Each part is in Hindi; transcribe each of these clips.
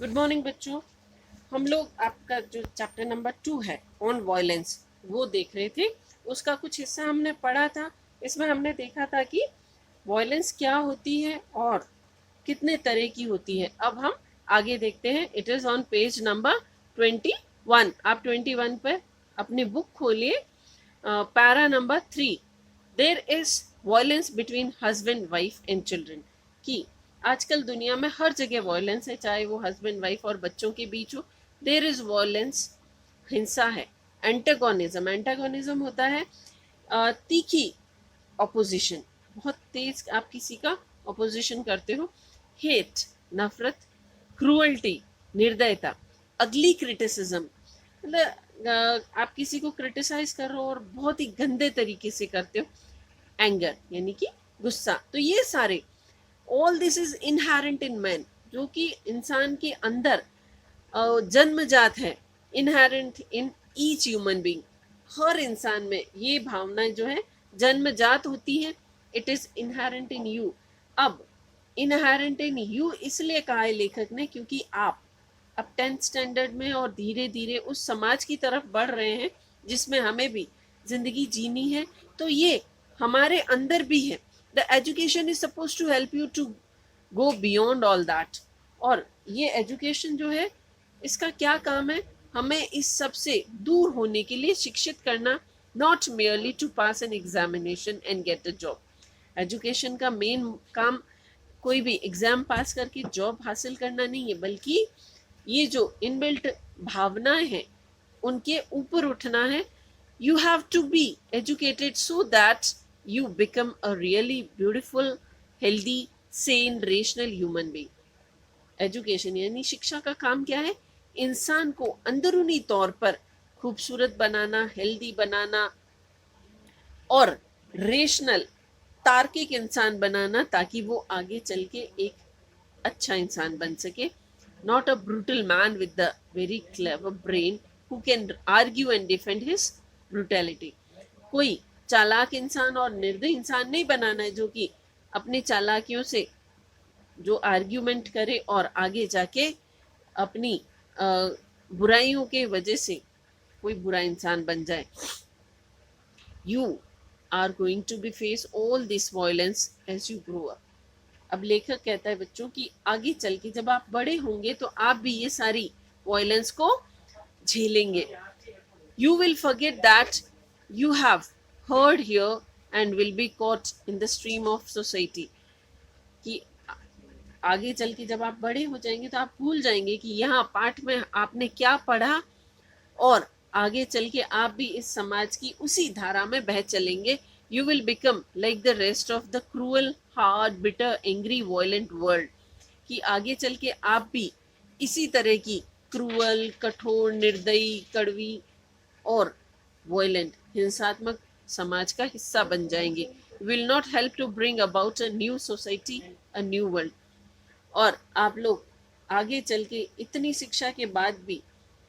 गुड मॉर्निंग बच्चों। हम लोग आपका जो चैप्टर नंबर 2 है ऑन वायलेंस वो देख रहे थे। उसका कुछ हिस्सा हमने पढ़ा था। इसमें हमने देखा था कि वायलेंस क्या होती है और कितने तरह की होती है। अब हम आगे देखते हैं। It is on page number 21। आप 21 पर अपनी बुक खोलिए। Para number 3, there is violence between husband wife and children. कि आजकल दुनिया में हर जगह वायलेंस है, चाहे वो हस्बैंड वाइफ और बच्चों के बीच हो। देर इज वायलेंस, हिंसा है। एंटागोनिज्म, एंटागोनिज्म होता है तीखी ऑपोजिशन, बहुत तेज आप किसी का ऑपोजिशन करते हो। हेट, नफरत। क्रूअल्टी, निर्दयता। अगली क्रिटिसिज्म, मतलब आप किसी को क्रिटिसाइज कर रहे हो और बहुत ही गंदे तरीके से करते हो। एंगर यानी कि गुस्सा। तो ये सारे, all this is inherent in man, जो कि इंसान के अंदर जन्मजात है। Inherent in each human being, हर इंसान में ये भावनाएं जो है जन्मजात होती हैं। It is inherent in you. अब इनहेरेंट इन यू इसलिए कहा है लेखक ने क्योंकि आप अब 10th स्टैंडर्ड में और धीरे धीरे उस समाज की तरफ बढ़ रहे हैं जिसमें हमें भी जिंदगी जीनी है। तो ये हमारे अंदर भी है। The education is suppose to help you to go beyond all that. और ये एजुकेशन जो है, इसका क्या काम है? हमें इस सब से दूर होने के लिए शिक्षित करना। Not merely to pass an examination and get a job. Education का मेन काम कोई भी एग्जाम पास करके जॉब हासिल करना नहीं है, बल्कि ये जो इनबिल्ट भावनाएं हैं उनके ऊपर उठना है। You have to be educated so that you become a really beautiful, healthy, sane, rational human being. Education यानी शिक्षा का काम क्या है? इंसान को अंदरूनी तौर पर खूबसूरत बनाना, हेल्दी बनाना और रेशनल, तार्किक इंसान बनाना, ताकि वो आगे चल के एक अच्छा इंसान बन सके। Not a brutal man with the very clever brain who can argue and defend his brutality. कोई चालाक इंसान और निर्दय इंसान नहीं बनाना है जो कि अपनी चालाकियों से जो आर्ग्यूमेंट करे और आगे जाके अपनी बुराइयों के वजह से कोई बुरा इंसान बन जाए। You are going to be face all this violence as you grow up. अब लेखक कहता है बच्चों की आगे चल के जब आप बड़े होंगे तो आप भी ये सारी वायलेंस को झेलेंगे। You will forget that you have heard here and will be caught in the stream of society. कि आगे चल के जब आप बड़े हो जाएंगे तो आप भूल जाएंगे कि यहाँ पाठ में आपने क्या पढ़ा, और आगे चल के आप भी इस समाज की उसी धारा में बह चलेंगे। You will become like the rest of the cruel, hard, bitter, angry, violent world. कि आगे चल के आप भी इसी तरह की क्रूअल, कठोर, निर्दयी, कड़वी और वायलेंट, हिंसात्मक समाज का हिस्सा बन जाएंगे। Will not help to bring about a new society, a new world. और आप लोग आगे चल के इतनी शिक्षा के बाद भी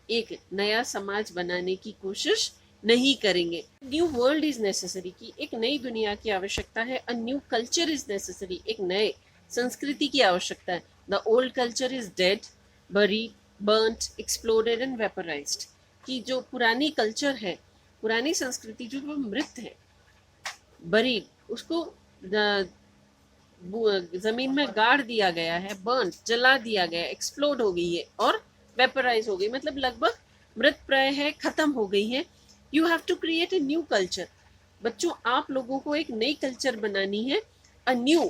एक नया समाज बनाने की कोशिश नहीं करेंगे। न्यू वर्ल्ड इज नेसेसरी, की एक नई दुनिया की आवश्यकता है। A new culture is necessary, एक नए संस्कृति की आवश्यकता है। The old culture is dead, buried, burnt, exploded and vaporized. कि जो पुरानी कल्चर है, पुरानी संस्कृति जो वो मृत है, बरीड, उसको जमीन में गाड़ दिया गया है, बर्न, जला दिया गया, एक्सप्लोड हो गई है और वेपराइज हो गई, मतलब लगभग मृत प्राय है, खत्म हो गई है। You have to create a new culture. बच्चों आप लोगों को एक नई कल्चर बनानी है। A new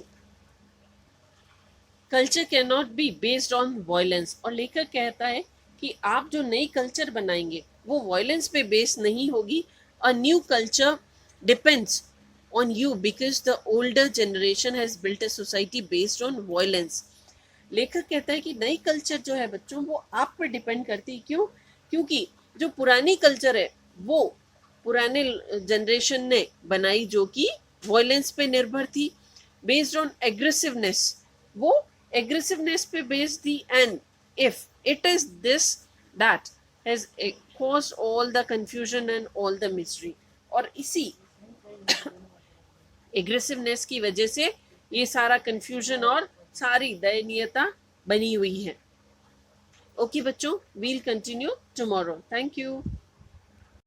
culture cannot be based on violence. और लेखक कहता है कि आप जो नई कल्चर बनाएंगे वो वायलेंस पे बेस्ड नहीं होगी। अ new culture depends on you because the older generation has built a society based on violence। लेखक कहता है कि नई कल्चर जो है बच्चों वो आप पर डिपेंड करती है। क्यों? क्योंकि जो पुरानी कल्चर है वो पुराने जनरेशन ने बनाई, जो कि वायलेंस पे निर्भर थी, बेस्ड ऑन एग्रेसिवनेस। वो एग्रेसिवनेस पे बेस्ड थी। And if it is this that has caused all the confusion and all the misery। और इसी एग्रेसिवनेस की वजह से ये सारा कंफ्यूजन और सारी दयनीयता बनी हुई है। ओके बच्चों, we'll continue tomorrow. Thank you.